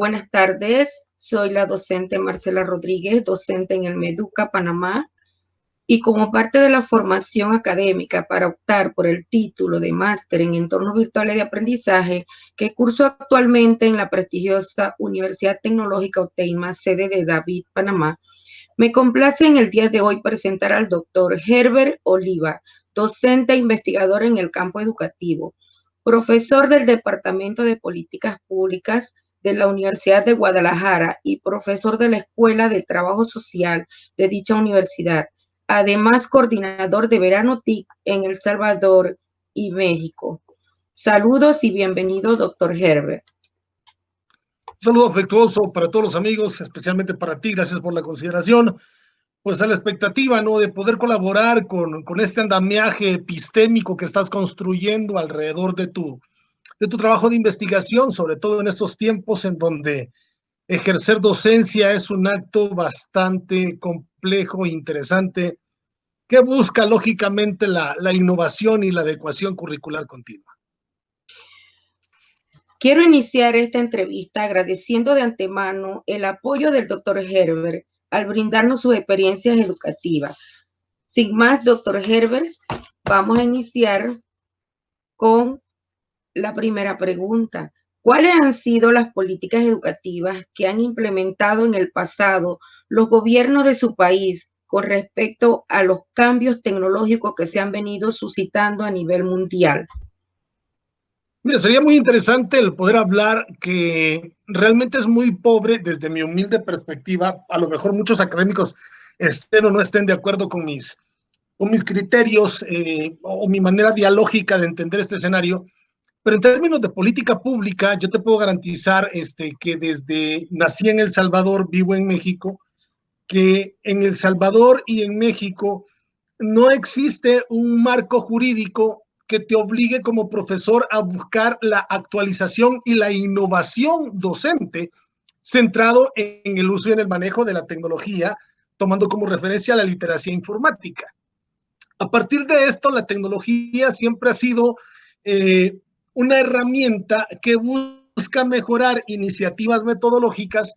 Buenas tardes, soy la docente Marcela Rodríguez, docente en el Meduca, Panamá, y como parte de la formación académica para optar por el título de máster en entornos virtuales de aprendizaje que curso actualmente en la prestigiosa Universidad Tecnológica Oteima, sede de David, Panamá, me complace en el día de hoy presentar al doctor Herbert Oliva, docente e investigador en el campo educativo, profesor del Departamento de Políticas Públicas de la Universidad de Guadalajara y profesor de la Escuela de Trabajo Social de dicha universidad. Además, coordinador de Verano TIC en El Salvador y México. Saludos y bienvenido, doctor Herbert. Un saludo afectuoso para todos los amigos, especialmente para ti. Gracias por la consideración. Pues a la expectativa, ¿no?, de poder colaborar con este andamiaje epistémico que estás construyendo alrededor de tu trabajo de investigación, sobre todo en estos tiempos en donde ejercer docencia es un acto bastante complejo e interesante que busca lógicamente la innovación y la adecuación curricular continua. Quiero iniciar esta entrevista agradeciendo de antemano el apoyo del doctor Herbert al brindarnos sus experiencias educativas. Sin más, doctor Herbert, vamos a iniciar con la primera pregunta. ¿Cuáles han sido las políticas educativas que han implementado en el pasado los gobiernos de su país con respecto a los cambios tecnológicos que se han venido suscitando a nivel mundial? Mira, sería muy interesante el poder hablar, que realmente es muy pobre desde mi humilde perspectiva. A lo mejor muchos académicos estén o no estén de acuerdo con mis criterios o mi manera dialógica de entender este escenario, pero en términos de política pública, yo te puedo garantizar que desde nací en El Salvador, vivo en México, que en El Salvador y en México no existe un marco jurídico que te obligue como profesor a buscar la actualización y la innovación docente centrado en el uso y en el manejo de la tecnología, tomando como referencia la literacia informática. A partir de esto, la tecnología siempre ha sido una herramienta que busca mejorar iniciativas metodológicas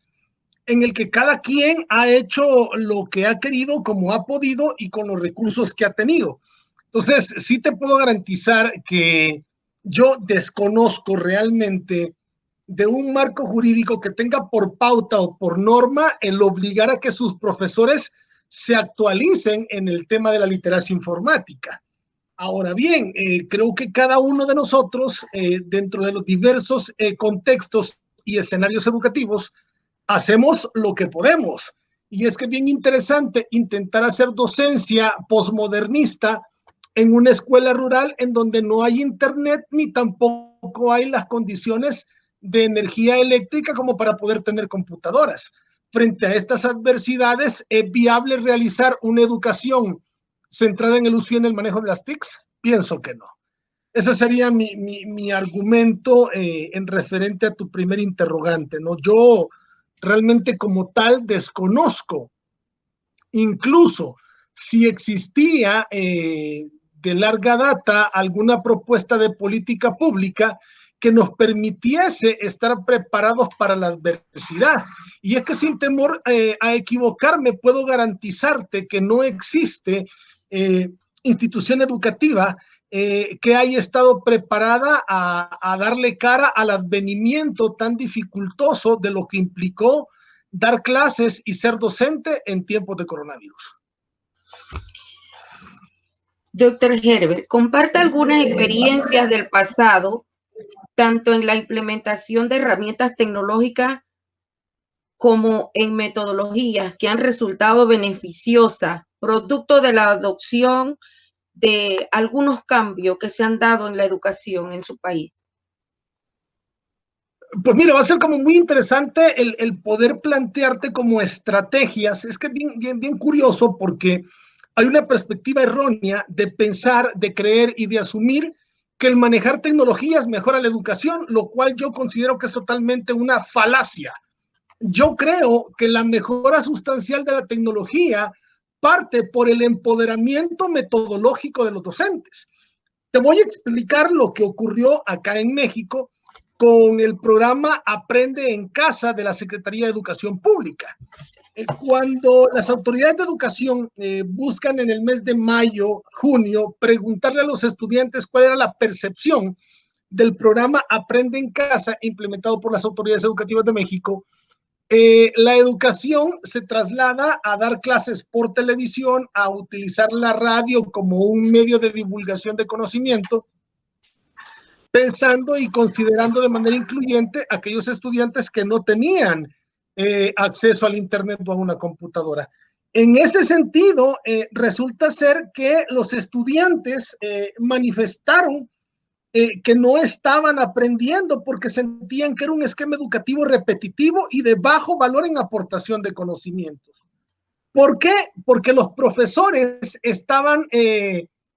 en el que cada quien ha hecho lo que ha querido, como ha podido y con los recursos que ha tenido. Entonces, sí te puedo garantizar que yo desconozco realmente de un marco jurídico que tenga por pauta o por norma el obligar a que sus profesores se actualicen en el tema de la literacia informática. Ahora bien, creo que cada uno de nosotros, dentro de los diversos contextos y escenarios educativos, hacemos lo que podemos. Y es que es bien interesante intentar hacer docencia posmodernista en una escuela rural en donde no hay internet ni tampoco hay las condiciones de energía eléctrica como para poder tener computadoras. Frente a estas adversidades, ¿es viable realizar una educación centrada en el uso y en el manejo de las TICs? Pienso que no. Ese sería mi argumento en referente a tu primer interrogante, ¿no? Yo realmente como tal desconozco incluso si existía de larga data alguna propuesta de política pública que nos permitiese estar preparados para la adversidad. Y es que sin temor a equivocarme, puedo garantizarte que no existe institución educativa que haya estado preparada a darle cara al advenimiento tan dificultoso de lo que implicó dar clases y ser docente en tiempos de coronavirus. Doctor Herbert, comparte algunas experiencias del pasado, tanto en la implementación de herramientas tecnológicas como en metodologías que han resultado beneficiosas, producto de la adopción de algunos cambios que se han dado en la educación en su país. Pues mira, va a ser como muy interesante el poder plantearte como estrategias. Es que es bien curioso, porque hay una perspectiva errónea de pensar, de creer y de asumir que el manejar tecnologías mejora la educación, lo cual yo considero que es totalmente una falacia. Yo creo que la mejora sustancial de la tecnología parte por el empoderamiento metodológico de los docentes. Te voy a explicar lo que ocurrió acá en México con el programa Aprende en Casa de la Secretaría de Educación Pública. Cuando las autoridades de educación buscan en el mes de mayo, junio, preguntarle a los estudiantes cuál era la percepción del programa Aprende en Casa implementado por las autoridades educativas de México, la educación se traslada a dar clases por televisión, a utilizar la radio como un medio de divulgación de conocimiento, pensando y considerando de manera incluyente a aquellos estudiantes que no tenían acceso al internet o a una computadora. En ese sentido, resulta ser que los estudiantes manifestaron que no estaban aprendiendo porque sentían que era un esquema educativo repetitivo y de bajo valor en aportación de conocimientos. ¿Por qué? Porque los profesores estaban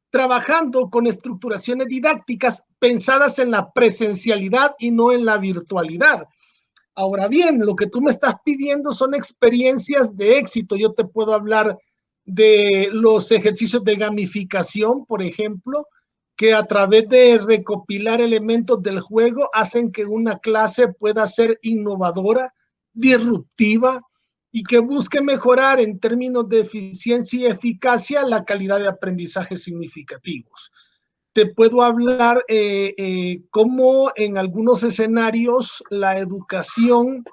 trabajando con estructuraciones didácticas pensadas en la presencialidad y no en la virtualidad. Ahora bien, lo que tú me estás pidiendo son experiencias de éxito. Yo te puedo hablar de los ejercicios de gamificación, por ejemplo, que a través de recopilar elementos del juego hacen que una clase pueda ser innovadora, disruptiva y que busque mejorar en términos de eficiencia y eficacia la calidad de aprendizaje significativos. Te puedo hablar cómo en algunos escenarios la educación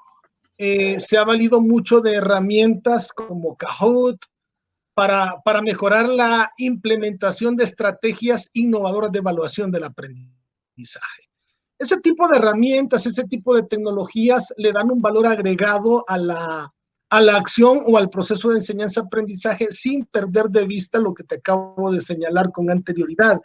se ha valido mucho de herramientas como Kahoot para mejorar la implementación de estrategias innovadoras de evaluación del aprendizaje. Ese tipo de herramientas, ese tipo de tecnologías le dan un valor agregado a la acción o al proceso de enseñanza-aprendizaje sin perder de vista lo que te acabo de señalar con anterioridad,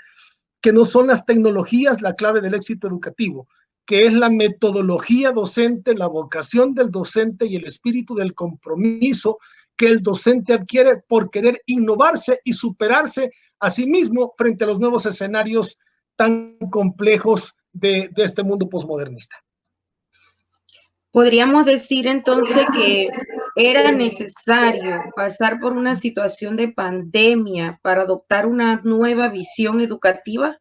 que no son las tecnologías la clave del éxito educativo, que es la metodología docente, la vocación del docente y el espíritu del compromiso que el docente adquiere por querer innovarse y superarse a sí mismo frente a los nuevos escenarios tan complejos de este mundo posmodernista. Podríamos decir entonces que era necesario pasar por una situación de pandemia para adoptar una nueva visión educativa.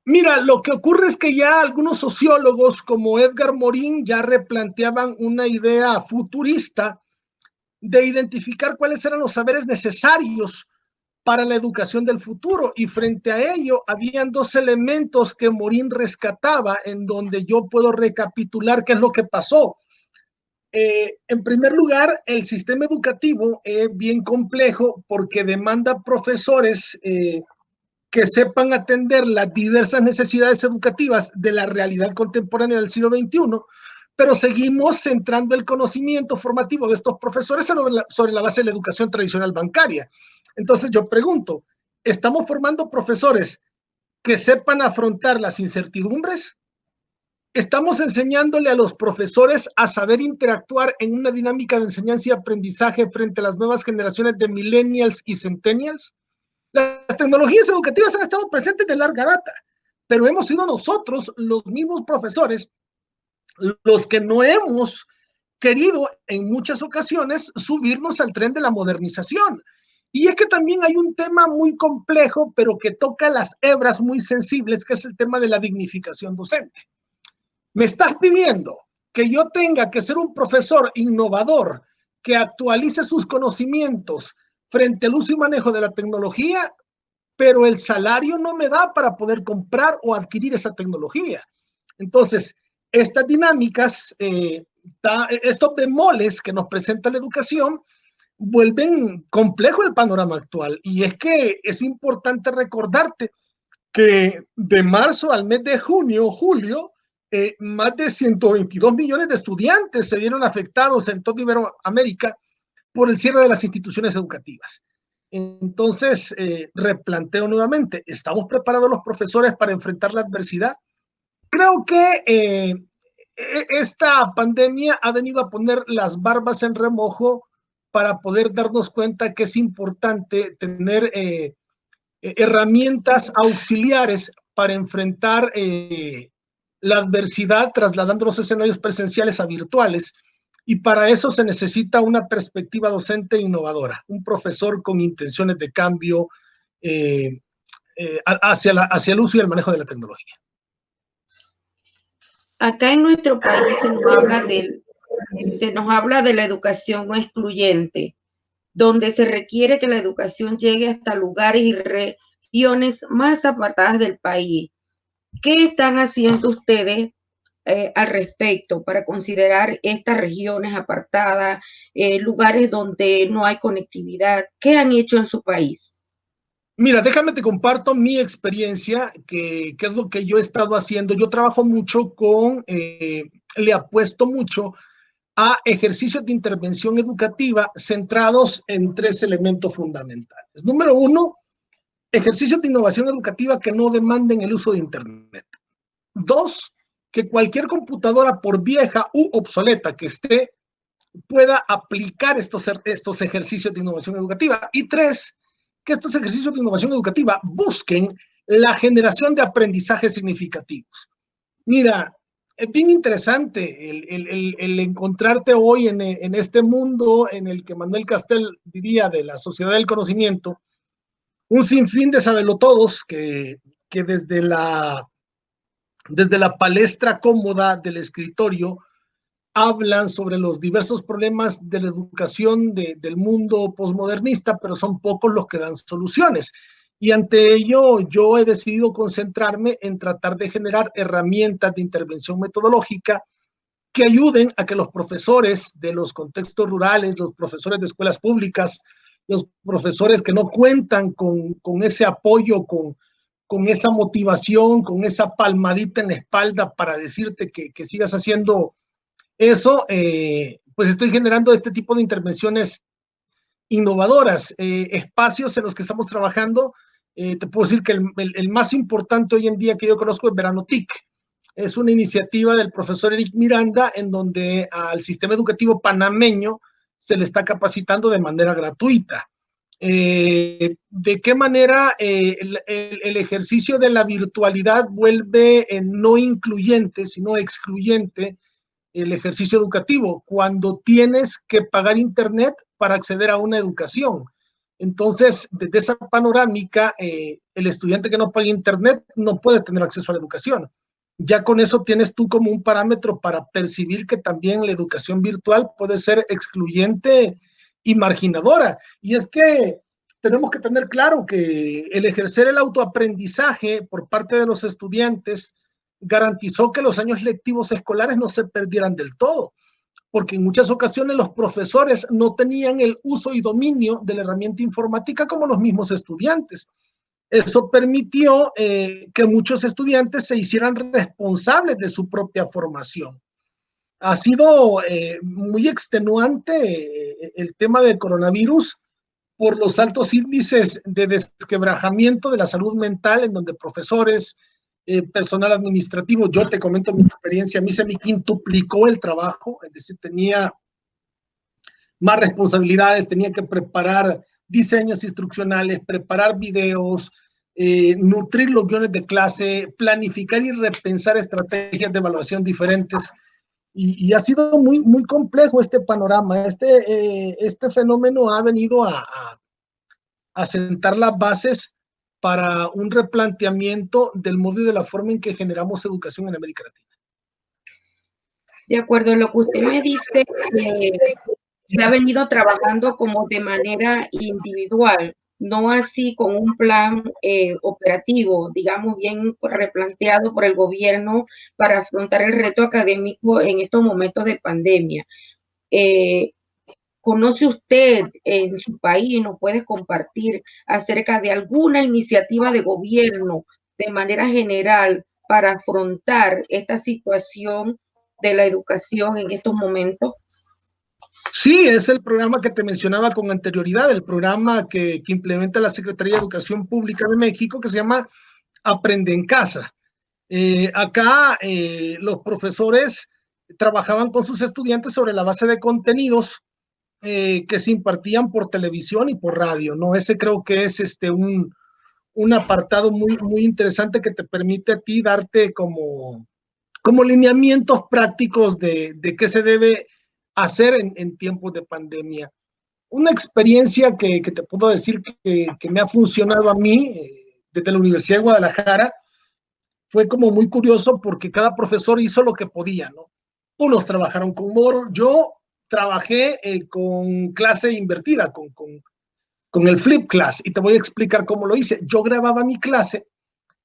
Mira, lo que ocurre es que ya algunos sociólogos como Edgar Morin ya replanteaban una idea futurista de identificar cuáles eran los saberes necesarios para la educación del futuro, y frente a ello habían dos elementos que Morin rescataba en donde yo puedo recapitular qué es lo que pasó. En primer lugar, el sistema educativo es bien complejo porque demanda profesores que sepan atender las diversas necesidades educativas de la realidad contemporánea del siglo XXI, pero seguimos centrando el conocimiento formativo de estos profesores sobre la base de la educación tradicional bancaria. Entonces yo pregunto, ¿estamos formando profesores que sepan afrontar las incertidumbres? ¿Estamos enseñándole a los profesores a saber interactuar en una dinámica de enseñanza y aprendizaje frente a las nuevas generaciones de millennials y centennials? Las tecnologías educativas han estado presentes de larga data, pero hemos sido nosotros, los mismos profesores, los que no hemos querido en muchas ocasiones subirnos al tren de la modernización. Y es que también hay un tema muy complejo, pero que toca las hebras muy sensibles, que es el tema de la dignificación docente. Me estás pidiendo que yo tenga que ser un profesor innovador, que actualice sus conocimientos frente al uso y manejo de la tecnología, pero el salario no me da para poder comprar o adquirir esa tecnología. Entonces, estas dinámicas, estos bemoles que nos presenta la educación, vuelven complejo el panorama actual. Y es que es importante recordarte que de marzo al mes de junio, julio, más de 122 millones de estudiantes se vieron afectados en toda Iberoamérica por el cierre de las instituciones educativas. Entonces, replanteo nuevamente, ¿estamos preparados los profesores para enfrentar la adversidad? Creo que esta pandemia ha venido a poner las barbas en remojo para poder darnos cuenta que es importante tener herramientas auxiliares para enfrentar la adversidad trasladando los escenarios presenciales a virtuales, y para eso se necesita una perspectiva docente innovadora, un profesor con intenciones de cambio hacia el uso y el manejo de la tecnología. Acá en nuestro país se nos habla de la educación no excluyente, donde se requiere que la educación llegue hasta lugares y regiones más apartadas del país. ¿Qué están haciendo ustedes al respecto para considerar estas regiones apartadas, lugares donde no hay conectividad? ¿Qué han hecho en su país? Mira, déjame te comparto mi experiencia, que es lo que yo he estado haciendo. Yo trabajo mucho le apuesto mucho a ejercicios de intervención educativa centrados en 3 elementos fundamentales. Número 1, ejercicios de innovación educativa que no demanden el uso de Internet. 2, que cualquier computadora, por vieja u obsoleta que esté, pueda aplicar estos ejercicios de innovación educativa. Y 3, que estos ejercicios de innovación educativa busquen la generación de aprendizajes significativos. Mira, es bien interesante el encontrarte hoy en este mundo en el que Manuel Castel diría de la sociedad del conocimiento, un sinfín de sabelotodos que desde la palestra cómoda del escritorio hablan sobre los diversos problemas de la educación del mundo posmodernista, pero son pocos los que dan soluciones. Y ante ello, yo he decidido concentrarme en tratar de generar herramientas de intervención metodológica que ayuden a que los profesores de los contextos rurales, los profesores de escuelas públicas, los profesores que no cuentan con ese apoyo, con esa motivación, con esa palmadita en la espalda para decirte que sigas haciendo eso, pues estoy generando este tipo de intervenciones innovadoras, espacios en los que estamos trabajando. Te puedo decir que el más importante hoy en día que yo conozco es Verano TIC. Es una iniciativa del profesor Eric Miranda en donde al sistema educativo panameño se le está capacitando de manera gratuita. ¿De qué manera el ejercicio de la virtualidad vuelve no incluyente, sino excluyente el ejercicio educativo? Cuando tienes que pagar internet para acceder a una educación. Entonces, desde esa panorámica, el estudiante que no paga internet no puede tener acceso a la educación. Ya con eso tienes tú como un parámetro para percibir que también la educación virtual puede ser excluyente y marginadora. Y es que tenemos que tener claro que el ejercer el autoaprendizaje por parte de los estudiantes garantizó que los años lectivos escolares no se perdieran del todo, porque en muchas ocasiones los profesores no tenían el uso y dominio de la herramienta informática como los mismos estudiantes. Eso permitió que muchos estudiantes se hicieran responsables de su propia formación. Ha sido muy extenuante el tema del coronavirus por los altos índices de desquebrajamiento de la salud mental, en donde profesores, personal administrativo, yo te comento mi experiencia, a mí se me quintuplicó el trabajo, es decir, tenía más responsabilidades, tenía que preparar diseños instruccionales, preparar videos, nutrir los guiones de clase, planificar y repensar estrategias de evaluación diferentes. Y ha sido muy, muy complejo este panorama. Este fenómeno ha venido a sentar las bases para un replanteamiento del modo y de la forma en que generamos educación en América Latina. De acuerdo a lo que usted me dice, se ha venido trabajando como de manera individual, no así con un plan operativo, digamos, bien replanteado por el gobierno para afrontar el reto académico en estos momentos de pandemia. ¿Conoce usted en su país y nos puede compartir acerca de alguna iniciativa de gobierno de manera general para afrontar esta situación de la educación en estos momentos? Sí, es el programa que te mencionaba con anterioridad, el programa que implementa la Secretaría de Educación Pública de México, que se llama Aprende en Casa. Acá los profesores trabajaban con sus estudiantes sobre la base de contenidos que se impartían por televisión y por radio, ¿no? Ese creo que es un apartado muy, muy interesante que te permite a ti darte como lineamientos prácticos de qué se debe hacer en tiempos de pandemia. Una experiencia que te puedo decir que me ha funcionado a mí desde la Universidad de Guadalajara fue como muy curioso porque cada profesor hizo lo que podía, ¿no? Unos trabajaron con Moodle, yo trabajé con clase invertida, con el Flip Class, y te voy a explicar cómo lo hice. Yo grababa mi clase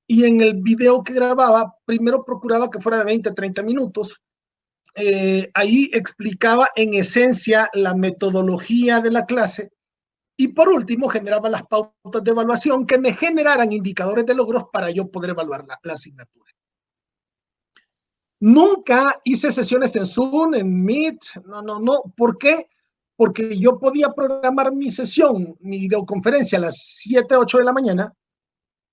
y en el video que grababa, primero procuraba que fuera de 20, 30 minutos. Ahí explicaba en esencia la metodología de la clase y por último generaba las pautas de evaluación que me generaran indicadores de logros para yo poder evaluar la asignatura. Nunca hice sesiones en Zoom, en Meet, no. ¿Por qué? Porque yo podía programar mi sesión, mi videoconferencia a las 7, 8 de la mañana,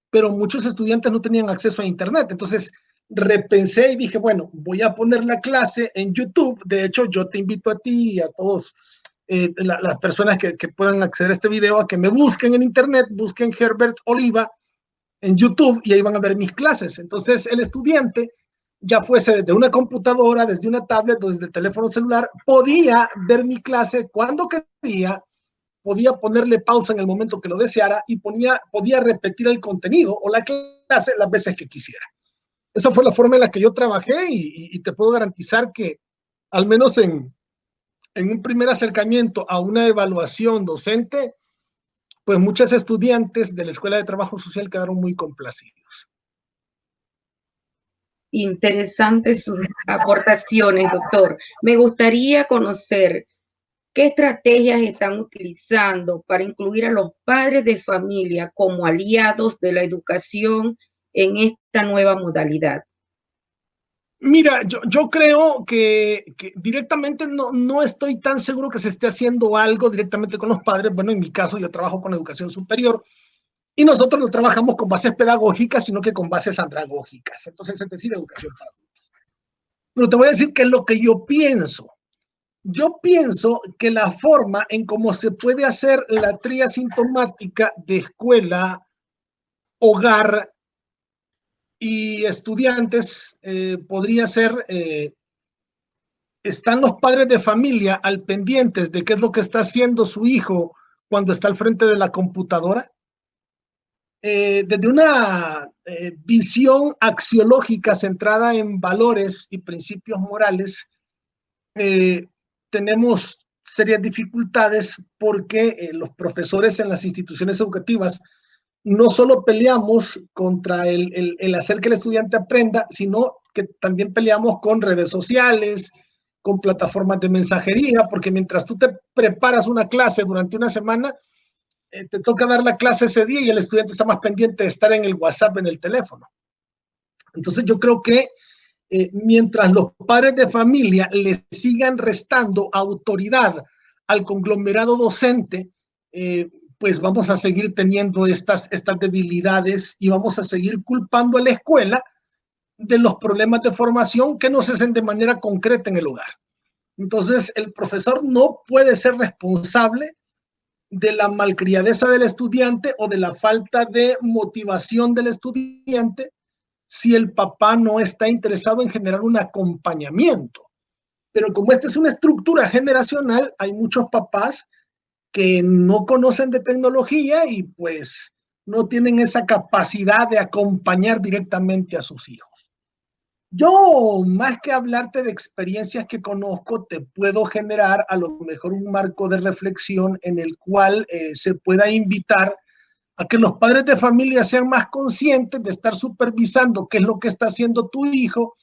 pero muchos estudiantes no tenían acceso a Internet. Entonces repensé y dije, bueno, voy a poner la clase en YouTube. De hecho, yo te invito a ti y a todos las personas que puedan acceder a este video a que me busquen en Internet, busquen Herbert Oliva en YouTube y ahí van a ver mis clases. Entonces el estudiante, ya fuese desde una computadora, desde una tablet o desde el teléfono celular, podía ver mi clase cuando quería, podía ponerle pausa en el momento que lo deseara y podía repetir el contenido o la clase las veces que quisiera. Esa fue la forma en la que yo trabajé y te puedo garantizar que al menos en un primer acercamiento a una evaluación docente, pues muchos estudiantes de la Escuela de Trabajo Social quedaron muy complacidos. Interesantes sus aportaciones, doctor. Me gustaría conocer qué estrategias están utilizando para incluir a los padres de familia como aliados de la educación en esta nueva modalidad. Mira, yo creo que directamente no estoy tan seguro que se esté haciendo algo directamente con los padres. Bueno, en mi caso yo trabajo con educación superior y nosotros no trabajamos con bases pedagógicas, sino que con bases andragógicas. Entonces, es decir, educación para adultos. Pero te voy a decir qué es lo que yo pienso. Yo pienso que la forma en cómo se puede hacer la tría sintomática de escuela, hogar y estudiantes podría ser, están los padres de familia al pendientes de qué es lo que está haciendo su hijo cuando está al frente de la computadora. Desde una visión axiológica centrada en valores y principios morales, tenemos serias dificultades porque los profesores en las instituciones educativas no solo peleamos contra el hacer que el estudiante aprenda, sino que también peleamos con redes sociales, con plataformas de mensajería, porque mientras tú te preparas una clase durante una semana, te toca dar la clase ese día y el estudiante está más pendiente de estar en el WhatsApp, en el teléfono. Entonces yo creo que mientras los padres de familia le sigan restando autoridad al conglomerado docente, pues vamos a seguir teniendo estas debilidades y vamos a seguir culpando a la escuela de los problemas de formación que no se hacen de manera concreta en el hogar. Entonces, el profesor no puede ser responsable de la malcriadeza del estudiante o de la falta de motivación del estudiante si el papá no está interesado en generar un acompañamiento. Pero como esta es una estructura generacional, hay muchos papás que no conocen de tecnología y pues no tienen esa capacidad de acompañar directamente a sus hijos. Yo, más que hablarte de experiencias que conozco, te puedo generar a lo mejor un marco de reflexión en el cual se pueda invitar a que los padres de familia sean más conscientes de estar supervisando qué es lo que está haciendo tu hijo,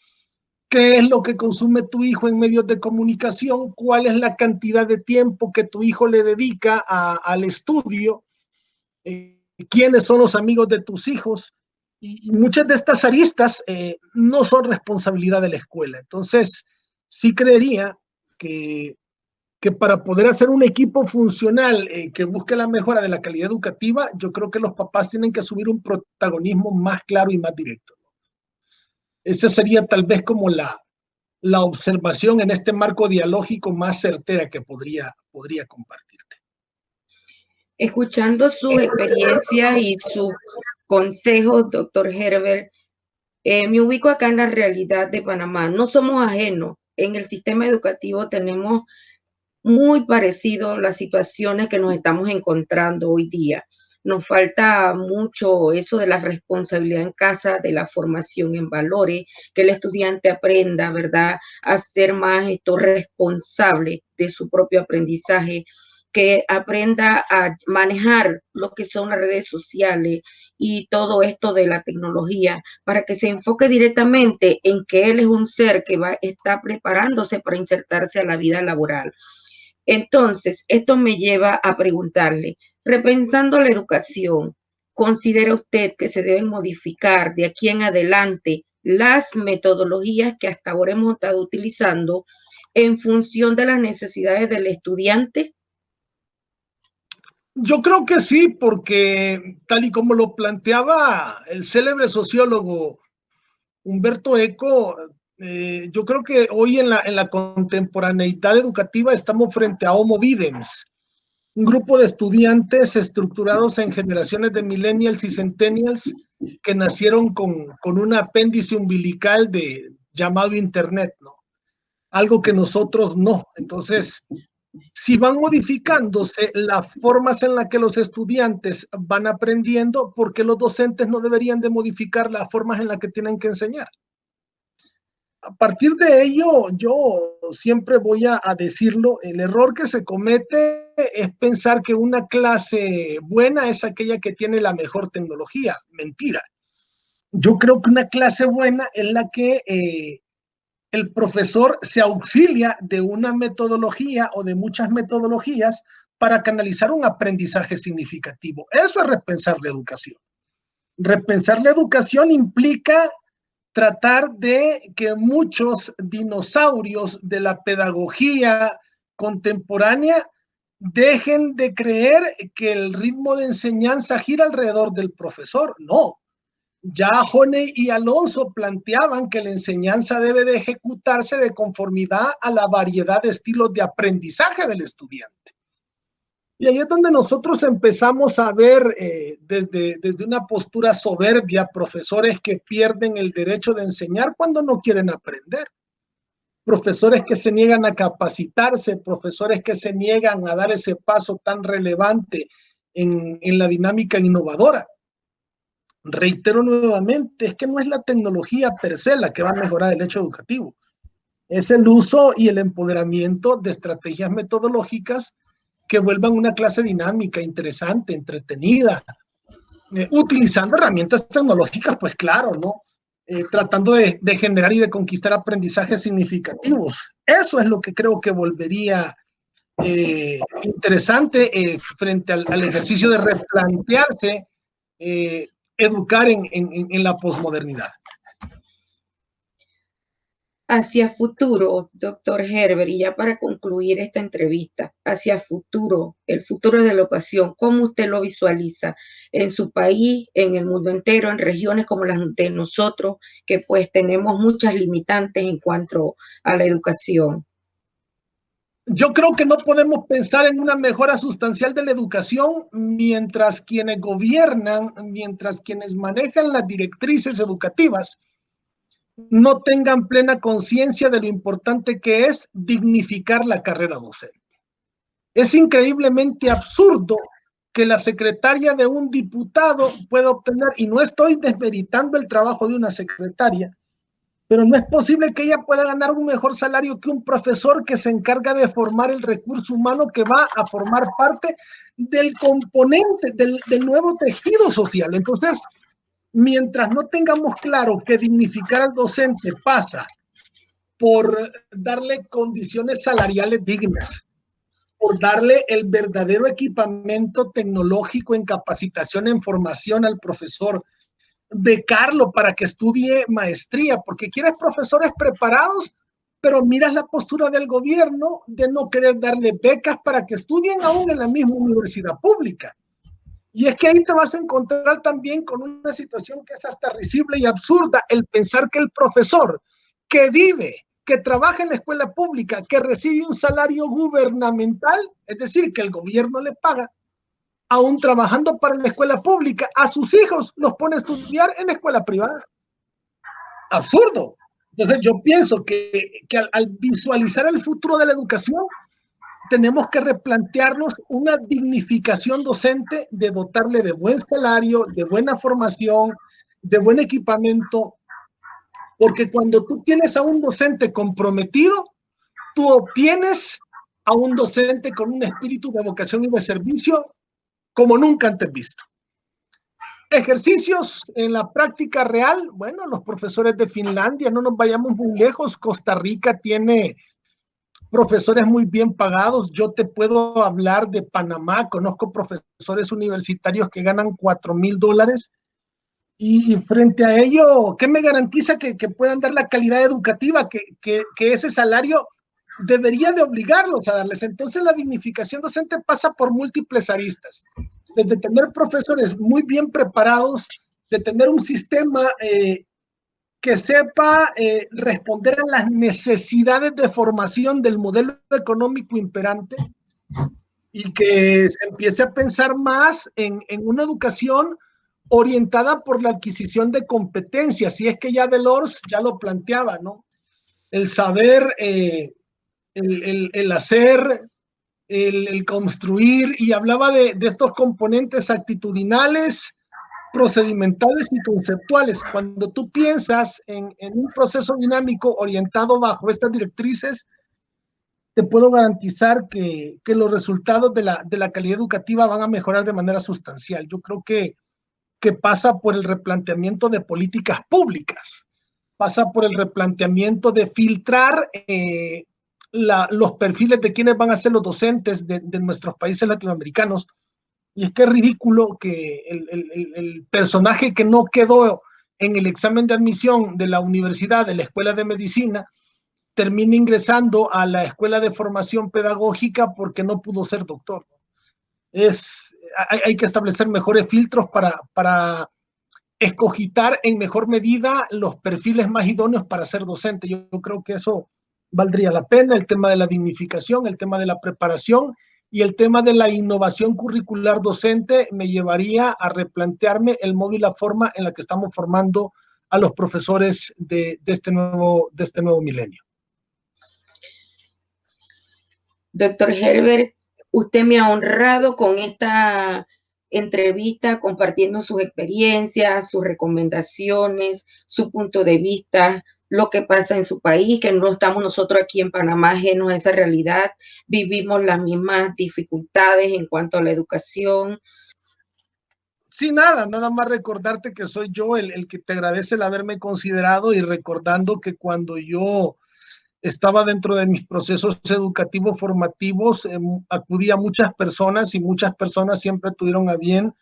qué es lo que consume tu hijo en medios de comunicación, cuál es la cantidad de tiempo que tu hijo le dedica al estudio, quiénes son los amigos de tus hijos. Y muchas de estas aristas no son responsabilidad de la escuela. Entonces, sí creería que para poder hacer un equipo funcional que busque la mejora de la calidad educativa, yo creo que los papás tienen que asumir un protagonismo más claro y más directo. Esa sería tal vez como la observación en este marco dialógico más certera que podría compartirte. Escuchando sus experiencias y sus consejos, doctor Herbert, me ubico acá en la realidad de Panamá. No somos ajenos. En el sistema educativo tenemos muy parecido las situaciones que nos estamos encontrando hoy día. Nos falta mucho eso de la responsabilidad en casa, de la formación en valores, que el estudiante aprenda, ¿verdad?, a ser más responsable de su propio aprendizaje, que aprenda a manejar lo que son las redes sociales y todo esto de la tecnología, para que se enfoque directamente en que él es un ser que está preparándose para insertarse a la vida laboral. Entonces, esto me lleva a preguntarle, repensando la educación, ¿considera usted que se deben modificar de aquí en adelante las metodologías que hasta ahora hemos estado utilizando en función de las necesidades del estudiante? Yo creo que sí, porque tal y como lo planteaba el célebre sociólogo Humberto Eco, yo creo que hoy en la contemporaneidad educativa estamos frente a Homo Videns, un grupo de estudiantes estructurados en generaciones de millennials y centennials que nacieron con un apéndice umbilical llamado Internet, ¿no? Algo que nosotros no. Entonces, si van modificándose las formas en las que los estudiantes van aprendiendo, ¿por qué los docentes no deberían de modificar las formas en las que tienen que enseñar? A partir de ello, yo siempre voy a decirlo, el error que se comete es pensar que una clase buena es aquella que tiene la mejor tecnología. Mentira. Yo creo que una clase buena es la que el profesor se auxilia de una metodología o de muchas metodologías para canalizar un aprendizaje significativo. Eso es repensar la educación. Repensar la educación implica tratar de que muchos dinosaurios de la pedagogía contemporánea dejen de creer que el ritmo de enseñanza gira alrededor del profesor. No. Ya Honey y Alonso planteaban que la enseñanza debe de ejecutarse de conformidad a la variedad de estilos de aprendizaje del estudiante. Y ahí es donde nosotros empezamos a ver desde una postura soberbia profesores que pierden el derecho de enseñar cuando no quieren aprender, profesores que se niegan a capacitarse, profesores que se niegan a dar ese paso tan relevante en la dinámica innovadora. Reitero nuevamente, es que no es la tecnología per se la que va a mejorar el hecho educativo, es el uso y el empoderamiento de estrategias metodológicas que vuelvan una clase dinámica, interesante, entretenida, utilizando herramientas tecnológicas, pues claro, ¿no? Tratando de generar y de conquistar aprendizajes significativos. Eso es lo que creo que volvería interesante frente al ejercicio de replantearse educar en la posmodernidad. Hacia futuro, doctor Herbert, y ya para concluir esta entrevista, hacia futuro, el futuro de la educación, ¿cómo usted lo visualiza en su país, en el mundo entero, en regiones como las de nosotros, que pues tenemos muchas limitantes en cuanto a la educación? Yo creo que no podemos pensar en una mejora sustancial de la educación mientras quienes gobiernan, mientras quienes manejan las directrices educativas, no tengan plena conciencia de lo importante que es dignificar la carrera docente. Es increíblemente absurdo que la secretaria de un diputado pueda obtener, y no estoy desmeritando el trabajo de una secretaria, pero no es posible que ella pueda ganar un mejor salario que un profesor que se encarga de formar el recurso humano que va a formar parte del componente del nuevo tejido social. Entonces, mientras no tengamos claro que dignificar al docente pasa por darle condiciones salariales dignas, por darle el verdadero equipamiento tecnológico en capacitación, en formación al profesor, becarlo para que estudie maestría, porque quieres profesores preparados, pero miras la postura del gobierno de no querer darle becas para que estudien aún en la misma universidad pública. Y es que ahí te vas a encontrar también con una situación que es hasta risible y absurda, el pensar que el profesor que vive, que trabaja en la escuela pública, que recibe un salario gubernamental, es decir, que el gobierno le paga, aún trabajando para la escuela pública, a sus hijos los pone a estudiar en la escuela privada. Absurdo. Entonces yo pienso que al visualizar el futuro de la educación, tenemos que replantearnos una dignificación docente, de dotarle de buen salario, de buena formación, de buen equipamiento, porque cuando tú tienes a un docente comprometido, tú obtienes a un docente con un espíritu de vocación y de servicio como nunca antes visto. Ejercicios en la práctica real, bueno, los profesores de Finlandia, no nos vayamos muy lejos, Costa Rica tiene profesores muy bien pagados. Yo te puedo hablar de Panamá, conozco profesores universitarios que ganan $4,000 y frente a ello, ¿qué me garantiza que puedan dar la calidad educativa que ese salario debería de obligarlos a darles? Entonces la dignificación docente pasa por múltiples aristas, desde tener profesores muy bien preparados, de tener un sistema que sepa responder a las necesidades de formación del modelo económico imperante y que se empiece a pensar más en una educación orientada por la adquisición de competencias. Si es que ya Delors ya lo planteaba, ¿no? El saber, el hacer, el construir, y hablaba de estos componentes actitudinales, procedimentales y conceptuales. Cuando tú piensas en un proceso dinámico orientado bajo estas directrices, te puedo garantizar que los resultados de la calidad educativa van a mejorar de manera sustancial. Yo creo que pasa por el replanteamiento de políticas públicas, pasa por el replanteamiento de filtrar los perfiles de quienes van a ser los docentes de nuestros países latinoamericanos. Y es que es ridículo que el personaje que no quedó en el examen de admisión de la universidad, de la escuela de medicina, termine ingresando a la escuela de formación pedagógica porque no pudo ser doctor. Hay que establecer mejores filtros para escogitar en mejor medida los perfiles más idóneos para ser docente. Yo creo que eso valdría la pena, el tema de la dignificación, el tema de la preparación y el tema de la innovación curricular docente me llevaría a replantearme el modo y la forma en la que estamos formando a los profesores de este nuevo milenio. Doctor Herbert, usted me ha honrado con esta entrevista, compartiendo sus experiencias, sus recomendaciones, su punto de vista, lo que pasa en su país, que no estamos nosotros aquí en Panamá ajenos a esa realidad, vivimos las mismas dificultades en cuanto a la educación. Sí, nada más recordarte que soy yo el que te agradece el haberme considerado, y recordando que cuando yo estaba dentro de mis procesos educativos formativos, acudí a muchas personas y muchas personas siempre tuvieron a bien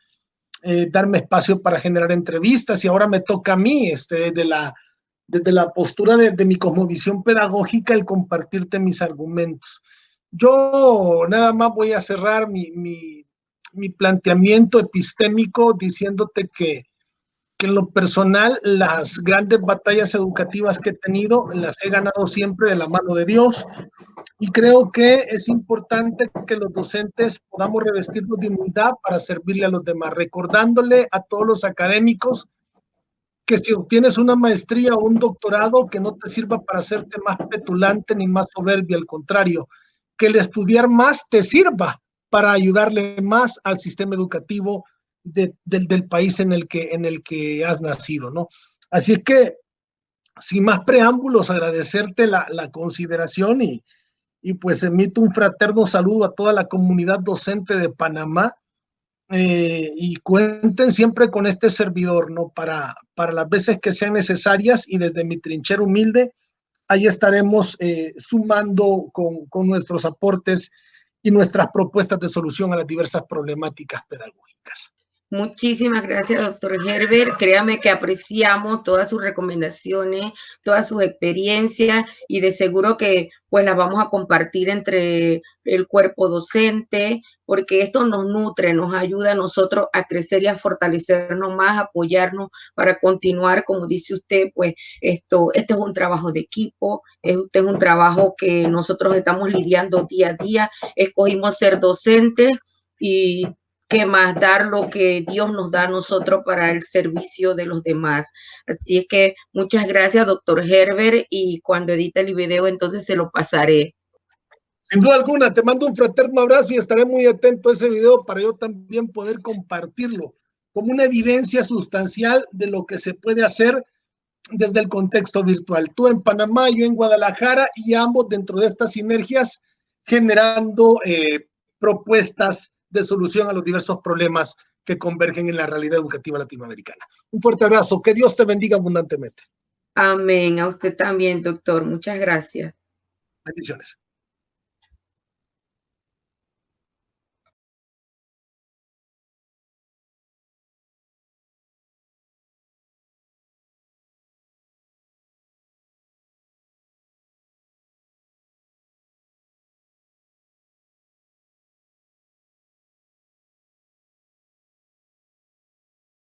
darme espacio para generar entrevistas, y ahora me toca a mí, desde la postura de mi cosmovisión pedagógica, el compartirte mis argumentos. Yo nada más voy a cerrar mi planteamiento epistémico diciéndote que en lo personal, las grandes batallas educativas que he tenido las he ganado siempre de la mano de Dios, y creo que es importante que los docentes podamos revestirnos de humildad para servirle a los demás, recordándole a todos los académicos que si obtienes una maestría o un doctorado, que no te sirva para hacerte más petulante ni más soberbio, al contrario, que el estudiar más te sirva para ayudarle más al sistema educativo del país en el que has nacido, ¿no? Así es que, sin más preámbulos, agradecerte la consideración y pues emito un fraterno saludo a toda la comunidad docente de Panamá, y cuenten siempre con este servidor, ¿no? Para las veces que sean necesarias, y desde mi trinchera humilde, ahí estaremos sumando con nuestros aportes y nuestras propuestas de solución a las diversas problemáticas pedagógicas. Muchísimas gracias, doctor Herbert. Créame que apreciamos todas sus recomendaciones, todas sus experiencias, y de seguro que pues las vamos a compartir entre el cuerpo docente, porque esto nos nutre, nos ayuda a nosotros a crecer y a fortalecernos más, apoyarnos para continuar, como dice usted, pues esto es un trabajo de equipo, este es un trabajo que nosotros estamos lidiando día a día. Escogimos ser docentes y qué más, dar lo que Dios nos da a nosotros para el servicio de los demás. Así es que muchas gracias, doctor Herbert, y cuando edite el video entonces se lo pasaré. Sin duda alguna, te mando un fraterno abrazo y estaré muy atento a ese video para yo también poder compartirlo como una evidencia sustancial de lo que se puede hacer desde el contexto virtual. Tú en Panamá, yo en Guadalajara y ambos dentro de estas sinergias generando propuestas de solución a los diversos problemas que convergen en la realidad educativa latinoamericana. Un fuerte abrazo, que Dios te bendiga abundantemente. Amén. A usted también, doctor. Muchas gracias. Bendiciones.